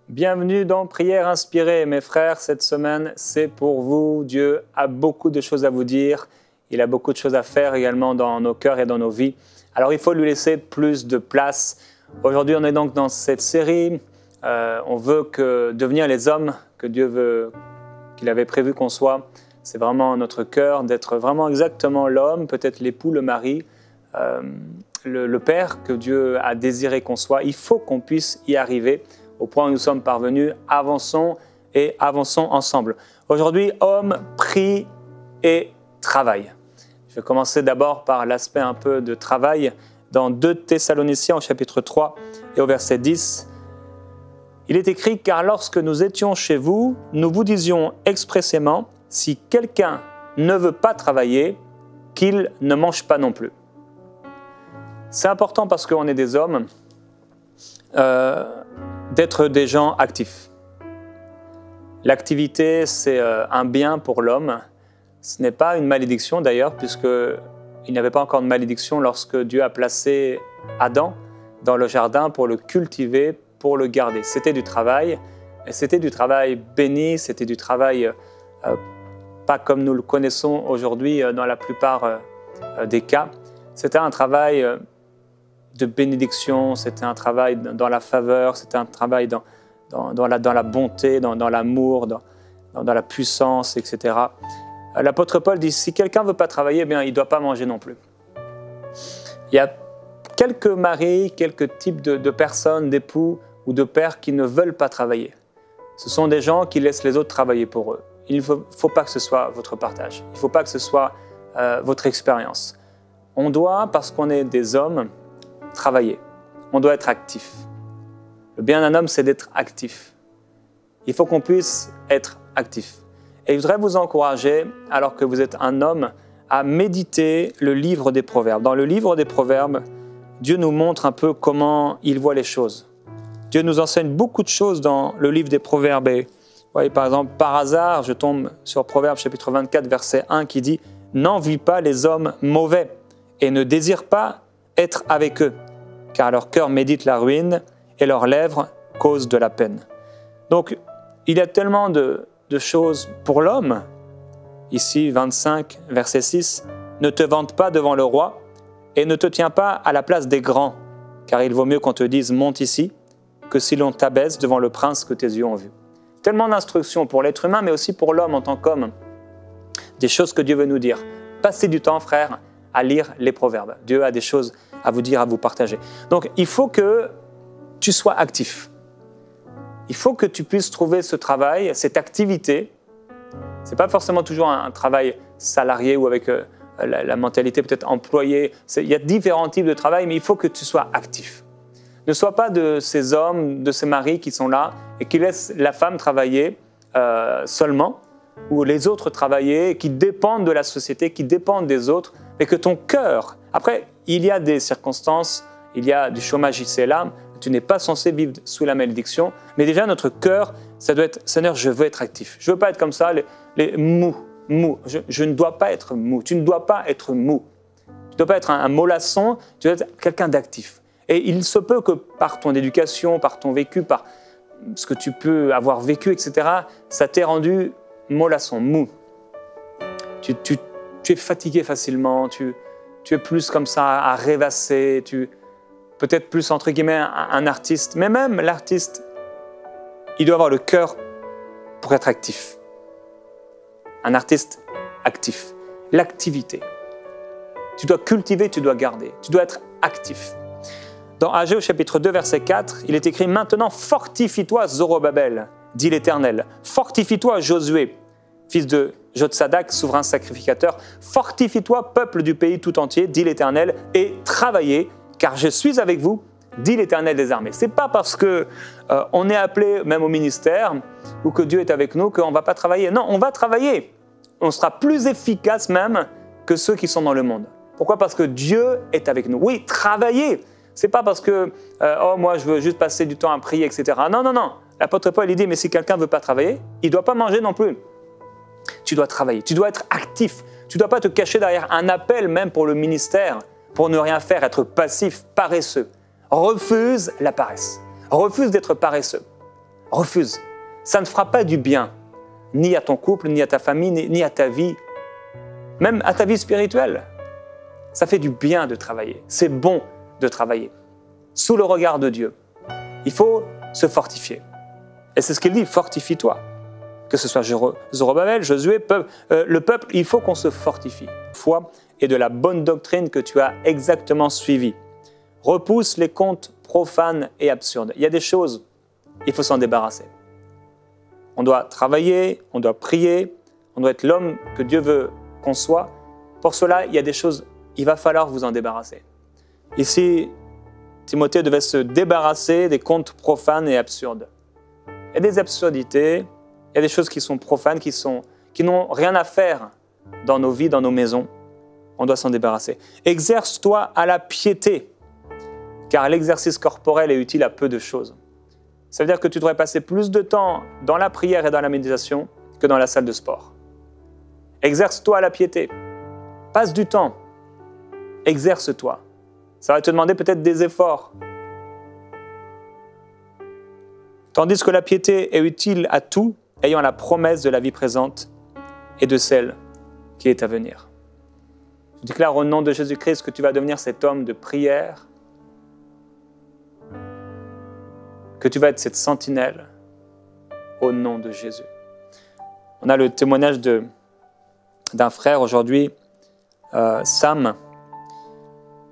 Bienvenue dans Prière inspirée, mes frères. Cette semaine, c'est pour vous. Dieu a beaucoup de choses à vous dire. Il a beaucoup de choses à faire également dans nos cœurs et dans nos vies. Alors, il faut lui laisser plus de place. Aujourd'hui, on est donc dans cette série. On veut devenir les hommes que Dieu veut, qu'il avait prévu qu'on soit. C'est vraiment notre cœur d'être vraiment exactement l'homme, peut-être l'époux, le mari, le père que Dieu a désiré qu'on soit. Il faut qu'on puisse y arriver. Au point où nous sommes parvenus, avançons et avançons ensemble. Aujourd'hui, homme, prie et travail. Je vais commencer d'abord par l'aspect un peu de travail. Dans 2 Thessaloniciens au chapitre 3 et au verset 10, il est écrit « Car lorsque nous étions chez vous, nous vous disions expressément, si quelqu'un ne veut pas travailler, qu'il ne mange pas non plus. » C'est important parce qu'on est des hommes, d'être des gens actifs. L'activité, c'est un bien pour l'homme. Ce n'est pas une malédiction d'ailleurs, puisqu'il n'y avait pas encore de malédiction lorsque Dieu a placé Adam dans le jardin pour le cultiver, pour le garder. C'était du travail, et c'était du travail béni, c'était du travail pas comme nous le connaissons aujourd'hui dans la plupart des cas. C'était un travail de bénédiction, c'était un travail dans la faveur, c'était un travail dans la bonté, dans l'amour, dans la puissance, etc. L'apôtre Paul dit, si quelqu'un ne veut pas travailler, eh bien, il ne doit pas manger non plus. Il y a quelques maris, quelques types de personnes, d'époux ou de pères qui ne veulent pas travailler. Ce sont des gens qui laissent les autres travailler pour eux. Il ne faut pas que ce soit votre partage. Il ne faut pas que ce soit votre expérience. On doit, parce qu'on est des hommes, travailler. On doit être actif. Le bien d'un homme, c'est d'être actif. Il faut qu'on puisse être actif. Et je voudrais vous encourager, alors que vous êtes un homme, à méditer le livre des Proverbes. Dans le livre des Proverbes, Dieu nous montre un peu comment il voit les choses. Dieu nous enseigne beaucoup de choses dans le livre des Proverbes. Et, vous voyez, par exemple, par hasard, je tombe sur Proverbes chapitre 24, verset 1 qui dit « N'envie pas les hommes mauvais et ne désire pas être avec eux, car leur cœur médite la ruine et leurs lèvres causent de la peine. » Donc, il y a tellement de choses pour l'homme. Ici, 25, verset 6, « Ne te vante pas devant le roi et ne te tiens pas à la place des grands, car il vaut mieux qu'on te dise « monte ici » que si l'on t'abaisse devant le prince que tes yeux ont vu. » Tellement d'instructions pour l'être humain, mais aussi pour l'homme en tant qu'homme. Des choses que Dieu veut nous dire. Passez du temps, frère, à lire les proverbes. Dieu a des choses à vous dire, à vous partager. Donc, il faut que tu sois actif. Il faut que tu puisses trouver ce travail, cette activité. Ce n'est pas forcément toujours un travail salarié ou avec la mentalité peut-être employée. Il y a différents types de travail, mais il faut que tu sois actif. Ne sois pas de ces hommes, de ces maris qui sont là et qui laissent la femme travailler seulement, ou les autres travailler, qui dépendent de la société, qui dépendent des autres, mais que ton cœur... Après, il y a des circonstances, il y a du chômage ici et là, tu n'es pas censé vivre sous la malédiction, mais déjà notre cœur, ça doit être, Seigneur, je veux être actif. Je ne veux pas être comme ça, les mous. Je ne dois pas être mou. Tu ne dois pas être mou. Tu ne dois pas être un mollasson, tu dois être quelqu'un d'actif. Et il se peut que par ton éducation, par ton vécu, par ce que tu peux avoir vécu, etc., ça t'ait rendu mollasson, mou. Tu es fatigué facilement, tu es plus comme ça à rêvasser, peut-être plus entre guillemets un artiste. Mais même l'artiste, il doit avoir le cœur pour être actif. Un artiste actif. L'activité. Tu dois cultiver, tu dois garder. Tu dois être actif. Dans Agée au chapitre 2, verset 4, il est écrit « Maintenant, fortifie-toi, Zorobabel, dit l'Éternel. Fortifie-toi, Josué, fils de Jotsadak, souverain sacrificateur. Fortifie-toi, peuple du pays tout entier, dit l'Éternel, et travaillez, car je suis avec vous, dit l'Éternel des armées. » Ce n'est pas parce qu'on est appelé même au ministère ou que Dieu est avec nous qu'on ne va pas travailler. Non, on va travailler. On sera plus efficace même que ceux qui sont dans le monde. Pourquoi? Parce que Dieu est avec nous. Oui, travailler. Ce n'est pas parce que moi je veux juste passer du temps à prier, etc. Non. L'apôtre Paul il dit, mais si quelqu'un ne veut pas travailler, il ne doit pas manger non plus. Tu dois travailler, tu dois être actif. Tu ne dois pas te cacher derrière un appel même pour le ministère, pour ne rien faire, être passif, paresseux. Refuse la paresse. Refuse d'être paresseux. Refuse. Ça ne fera pas du bien, ni à ton couple, ni à ta famille, ni à ta vie, même à ta vie spirituelle. Ça fait du bien de travailler. C'est bon de travailler. Sous le regard de Dieu. Il faut se fortifier. Et c'est ce qu'il dit, fortifie-toi. Que ce soit Zorobabel, Josué, le peuple, il faut qu'on se fortifie. Foi et de la bonne doctrine que tu as exactement suivie. Repousse les contes profanes et absurdes. Il y a des choses, il faut s'en débarrasser. On doit travailler, on doit prier, on doit être l'homme que Dieu veut qu'on soit. Pour cela, il y a des choses, il va falloir vous en débarrasser. Ici, Timothée devait se débarrasser des contes profanes et absurdes. Il y a des absurdités, il y a des choses qui sont profanes, qui n'ont rien à faire dans nos vies, dans nos maisons. On doit s'en débarrasser. Exerce-toi à la piété, car l'exercice corporel est utile à peu de choses. Ça veut dire que tu devrais passer plus de temps dans la prière et dans la méditation que dans la salle de sport. Exerce-toi à la piété. Passe du temps. Exerce-toi. Ça va te demander peut-être des efforts. Tandis que la piété est utile à tout, ayant la promesse de la vie présente et de celle qui est à venir. Je déclare au nom de Jésus-Christ que tu vas devenir cet homme de prière, que tu vas être cette sentinelle au nom de Jésus. On a le témoignage d'un frère aujourd'hui, Sam.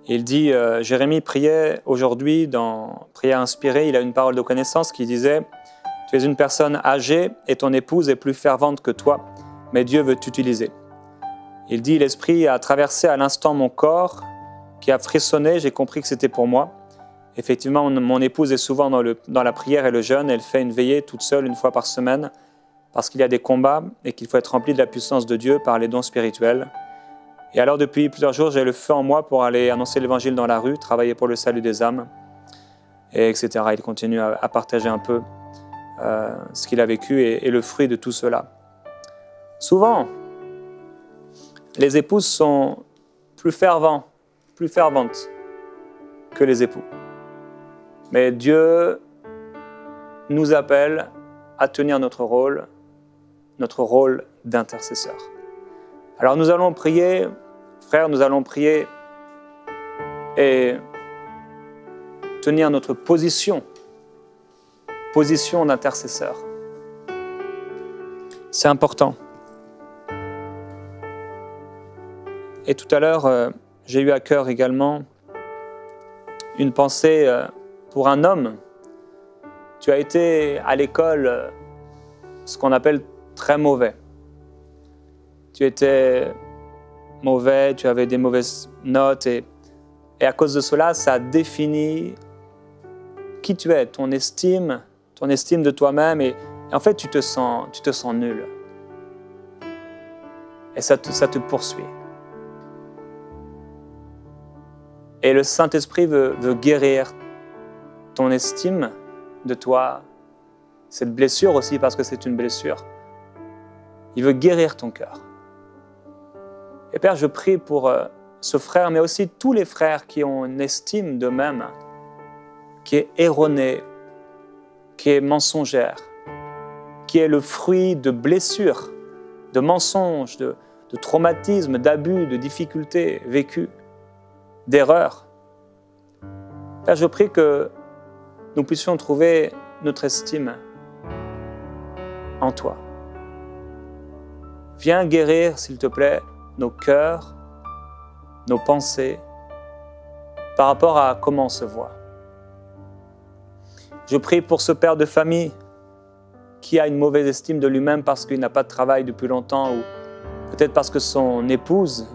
Il dit, Jérémie priait aujourd'hui dans Prière inspirée, il a une parole de connaissance qui disait « Tu es une personne âgée et ton épouse est plus fervente que toi, mais Dieu veut t'utiliser. » Il dit « L'Esprit a traversé à l'instant mon corps, qui a frissonné, j'ai compris que c'était pour moi. Effectivement, mon épouse est souvent dans la prière et le jeûne, elle fait une veillée toute seule une fois par semaine, parce qu'il y a des combats et qu'il faut être rempli de la puissance de Dieu par les dons spirituels. Et alors, depuis plusieurs jours, j'ai le feu en moi pour aller annoncer l'évangile dans la rue, travailler pour le salut des âmes, et etc. Il continue à partager un peu ce qu'il a vécu et le fruit de tout cela. Souvent, les épouses sont plus ferventes que les époux. Mais Dieu nous appelle à tenir notre rôle d'intercesseur. Alors nous allons prier, frères, nous allons prier et tenir notre position d'intercesseur. C'est important. Et tout à l'heure, j'ai eu à cœur également une pensée pour un homme. Tu as été à l'école ce qu'on appelle très mauvais. Tu étais mauvais, tu avais des mauvaises notes et à cause de cela, ça a défini qui tu es, ton estime de toi-même et en fait, tu te sens nul. Et ça te poursuit. Et le Saint-Esprit veut guérir ton estime de toi, cette blessure aussi, parce que c'est une blessure. Il veut guérir ton cœur. Et Père, je prie pour ce frère, mais aussi tous les frères qui ont une estime d'eux-mêmes, qui est erronée, qui est mensongère, qui est le fruit de blessures, de mensonges, de traumatismes, d'abus, de difficultés vécues, d'erreurs. Père, je prie que nous puissions trouver notre estime en toi. Viens guérir, s'il te plaît, nos cœurs, nos pensées, par rapport à comment on se voit. Je prie pour ce père de famille qui a une mauvaise estime de lui-même parce qu'il n'a pas de travail depuis longtemps ou peut-être parce que son épouse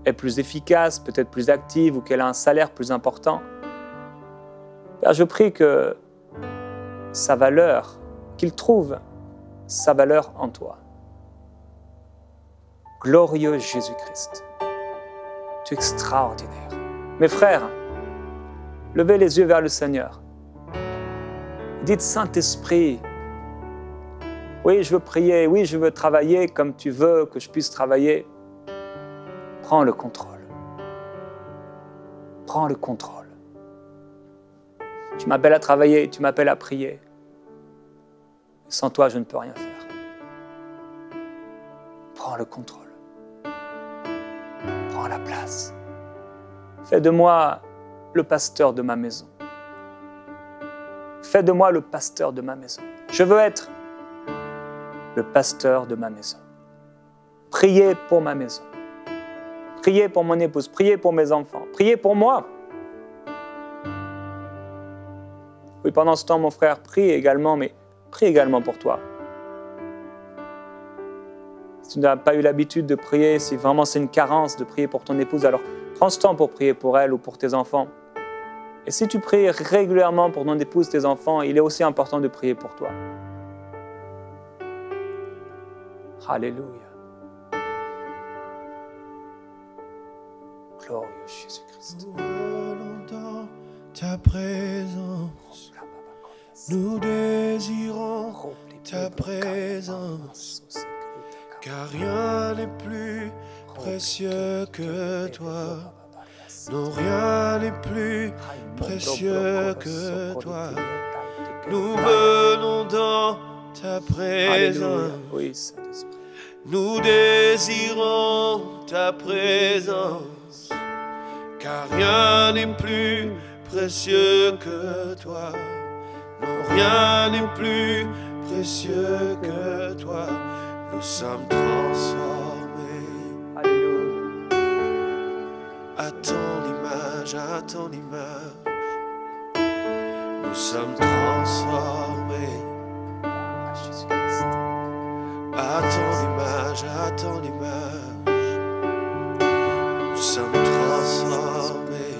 est plus efficace, peut-être plus active ou qu'elle a un salaire plus important. Père, je prie que sa valeur, qu'il trouve sa valeur en toi. Glorieux Jésus-Christ, tu es extraordinaire. Mes frères, levez les yeux vers le Seigneur. Dites, Saint-Esprit, oui, je veux prier, oui, je veux travailler comme tu veux que je puisse travailler. Prends le contrôle. Prends le contrôle. Tu m'appelles à travailler, tu m'appelles à prier. Sans toi, je ne peux rien faire. Prends le contrôle. Prends la place. Fais de moi le pasteur de ma maison. Fais de moi le pasteur de ma maison. Je veux être le pasteur de ma maison. Priez pour ma maison. Priez pour mon épouse. Priez pour mes enfants. Priez pour moi. Oui, pendant ce temps, mon frère, prie également, mais prie également pour toi. Si tu n'as pas eu l'habitude de prier, si vraiment c'est une carence de prier pour ton épouse, alors prends ce temps pour prier pour elle ou pour tes enfants. Et si tu pries régulièrement pour ton épouse, tes enfants, il est aussi important de prier pour toi. Alléluia. Glorieux Jésus-Christ. Nous venons dans ta présence, nous désirons ta présence, car rien n'est plus précieux que toi. Non, rien n'est plus précieux que toi. Nous venons dans ta présence. Oui, Saint-Esprit. Nous désirons ta présence, car rien n'est plus précieux que toi. Non, rien n'est plus précieux que toi. Nous sommes transformés. Alléluia. À ton image, à ton image. Nous sommes transformés. Jésus-Christ. À ton image, à ton image. Nous sommes transformés.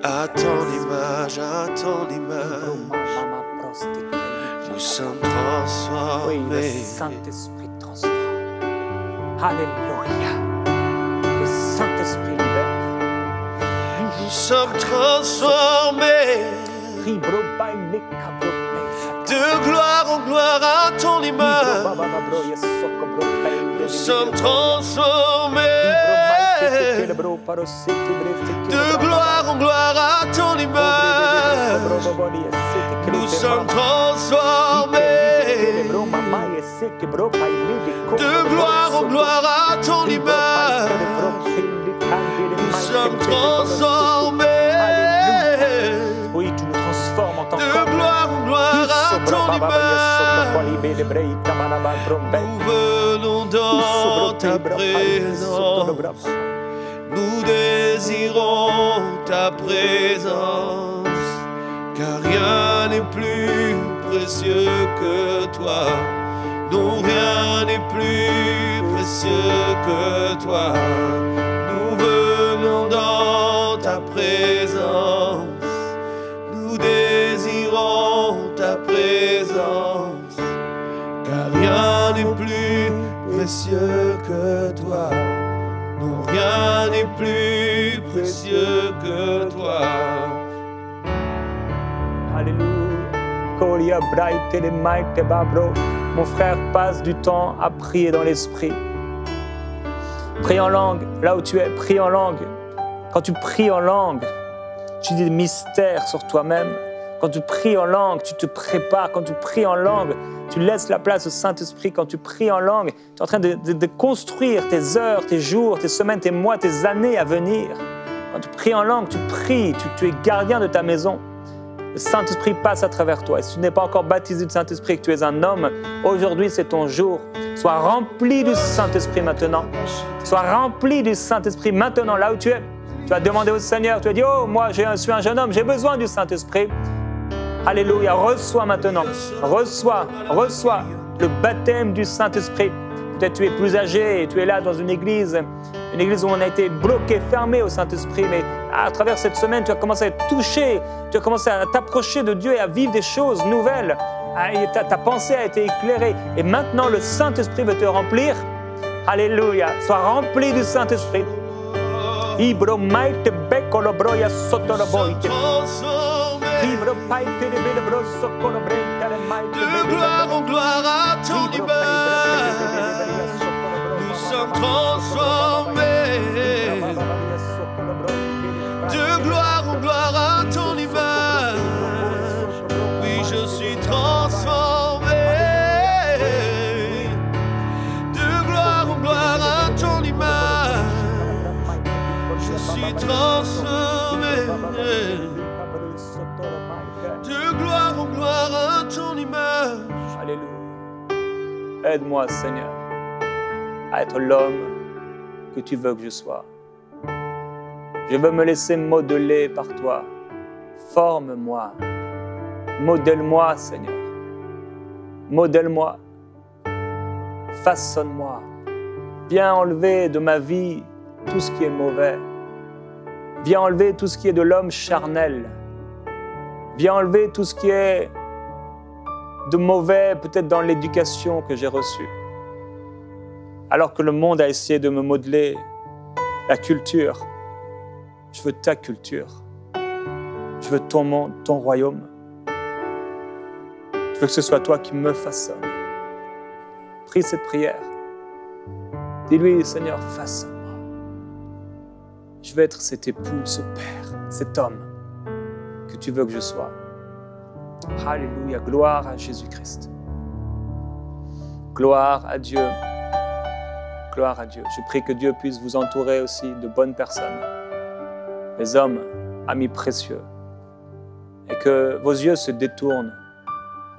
À ton image, à ton image. Nous sommes Oui, le transformés. Saint-Esprit transforme. Alléluia. Le Saint-Esprit libère. Nous sommes transformés. De gloire en gloire à ton image. Nous sommes transformés. De gloire en gloire à ton image. Nous sommes transformés. De gloire en gloire à ton image. Nous sommes transformés. Oui, tu nous transformes en tant De gloire en gloire à ton image. Nous venons dans ta présence. Nous désirons ta présence, car rien n'est plus précieux que toi. Non, rien n'est plus précieux que toi. Nous venons dans ta présence. Nous désirons ta présence, car rien n'est plus précieux que toi. Non, rien n'est plus précieux que toi. Alléluia. Mon frère, passe du temps à prier dans l'esprit. Prie en langue, là où tu es, prie en langue. Quand tu pries en langue, tu dis des mystères sur toi-même. Quand tu pries en langue, tu te prépares. Quand tu pries en langue, tu laisses la place au Saint-Esprit. Quand tu pries en langue, tu es en train de construire tes heures, tes jours, tes semaines, tes mois, tes années à venir. Quand tu pries en langue, tu pries, tu es gardien de ta maison. Le Saint-Esprit passe à travers toi. Et si tu n'es pas encore baptisé du Saint-Esprit et que tu es un homme, aujourd'hui c'est ton jour. Sois rempli du Saint-Esprit maintenant. Sois rempli du Saint-Esprit maintenant, là où tu es. Tu as demandé au Seigneur, tu as dit, oh, moi je suis un jeune homme, j'ai besoin du Saint-Esprit. Alléluia, reçois maintenant, reçois le baptême du Saint-Esprit. Peut-être tu es plus âgé et tu es là dans une église où on a été bloqué, fermé au Saint-Esprit, mais à travers cette semaine, tu as commencé à être touché, tu as commencé à t'approcher de Dieu et à vivre des choses nouvelles. Ta pensée a été éclairée et maintenant le Saint-Esprit veut te remplir. Alléluia, sois rempli du Saint-Esprit. De gloire en gloire à ton image. Nous sommes transformés. De gloire en gloire à ton image. Oui, je suis Aide-moi, Seigneur, à être l'homme que tu veux que je sois. Je veux me laisser modeler par toi. Forme-moi. Modèle-moi, Seigneur. Modèle-moi. Façonne-moi. Viens enlever de ma vie tout ce qui est mauvais. Viens enlever tout ce qui est de l'homme charnel. Viens enlever tout ce qui est de mauvais, peut-être dans l'éducation que j'ai reçue. Alors que le monde a essayé de me modeler la culture, je veux ta culture. Je veux ton monde, ton royaume. Je veux que ce soit toi qui me façonne. Prie cette prière. Dis-lui, Seigneur, façonne-moi. Je veux être cet époux, ce père, cet homme que tu veux que je sois. Alléluia, gloire à Jésus-Christ. Gloire à Dieu. Gloire à Dieu. Je prie que Dieu puisse vous entourer aussi de bonnes personnes, des hommes, amis précieux, et que vos yeux se détournent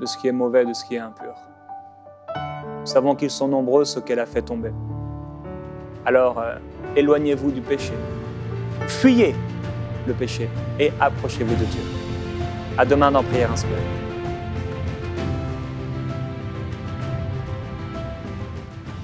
de ce qui est mauvais, de ce qui est impur. Nous savons qu'ils sont nombreux ceux qu'elle a fait tomber. Alors, éloignez-vous du péché. Fuyez le péché et approchez-vous de Dieu. À demain dans Prière Inspirée.